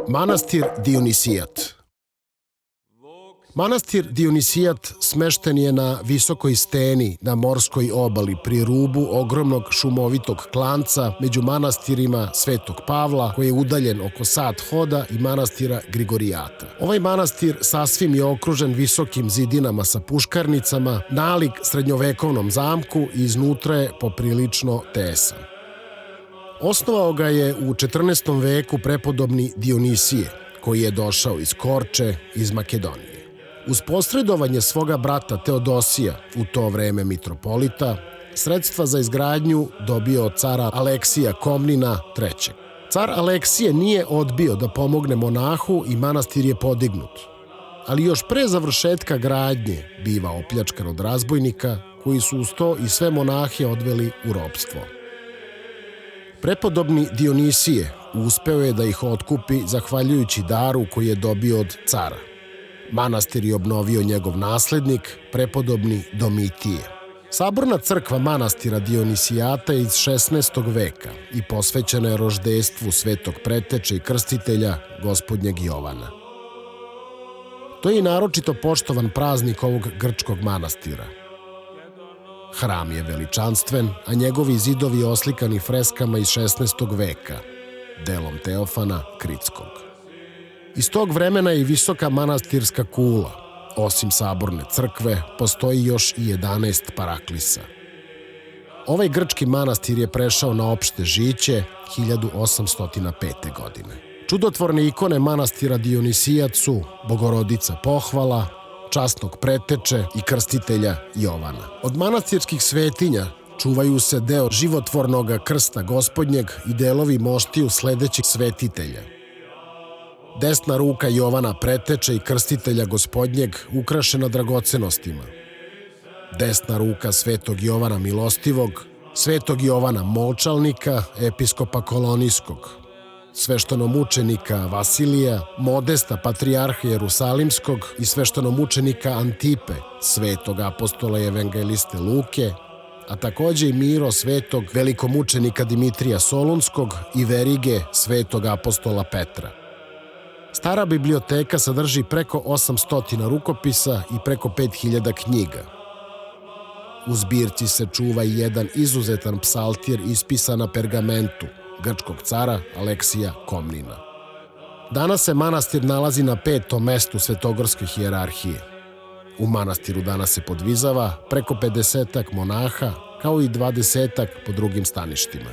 Manastir Dionisijat. Manastir Dionisijat smešten je na visokoj steni na morskoj obali pri rubu ogromnog šumovitog klanca među manastirima Svetog Pavla, koji je udaljen oko sat hoda, i manastira Grigorijata. Ovaj manastir sasvim je okružen visokim zidinama sa puškarnicama, nalik srednjovekovnom zamku i iznutra je poprilično tesan. Osnovao ga je u 14. veku prepodobni Dionisije, koji je došao iz Korče, iz Makedonije. Uz posredovanje svoga brata Teodosija, u to vreme mitropolita, sredstva za izgradnju dobio od cara Aleksija Komnina III. Car Aleksije nije odbio da pomogne monahu i manastir je podignut. Ali još pre završetka gradnje biva opljačkan od razbojnika, koji su uz to i sve monahe odveli u ropstvo. Prepodobni Dionisije uspeo je da ih otkupi zahvaljujući daru koji je dobio od cara. Manastir je obnovio njegov naslednik, prepodobni Domitije. Saborna crkva manastira Dionisijata je iz 16. veka i posvećena je roždestvu Svetog Preteče i Krstitelja Gospodnjeg Jovana. To je i naročito poštovan praznik ovog grčkog manastira. Hram je veličanstven, a njegovi zidovi oslikani freskama iz 16. veka, delom Teofana Kritskog. Iz tog vremena je i visoka manastirska kula. Osim saborne crkve, postoji još i 11 paraklisa. Ovaj grčki manastir je prešao na opšte žiće 1805. godine. Čudotvorne ikone manastira Dionisijat su Bogorodica Pohvala, Časnog Preteče i Krstitelja Jovana. Od manastirskih svetinja čuvaju se deo životvornog krsta Gospodnjeg i delovi moštiju sledećih svetitelja. Desna ruka Jovana Preteče i Krstitelja Gospodnjeg ukrašena dragocenostima. Desna ruka Svetog Jovana Milostivog, Svetog Jovana Molčalnika, episkopa Kolonijskog, sveštenomučenika Vasilija, Modesta, patrijarha Jerusalimskog i sveštenomučenika Antipe, svetog apostola i evangeliste Luke, a takođe i Miro, svetog velikomučenika Dimitrija Solunskog i verige svetog apostola Petra. Stara biblioteka sadrži preko 800 rukopisa i preko 5000 knjiga. U zbirci se čuva i jedan izuzetan psaltir ispisan na pergamentu grčkog cara Aleksija Komnina. Danas se manastir nalazi na 5. mestu svetogorske hijerarhije. U manastiru danas se podvizava preko 50 monaha, kao i 20 po drugim staništima.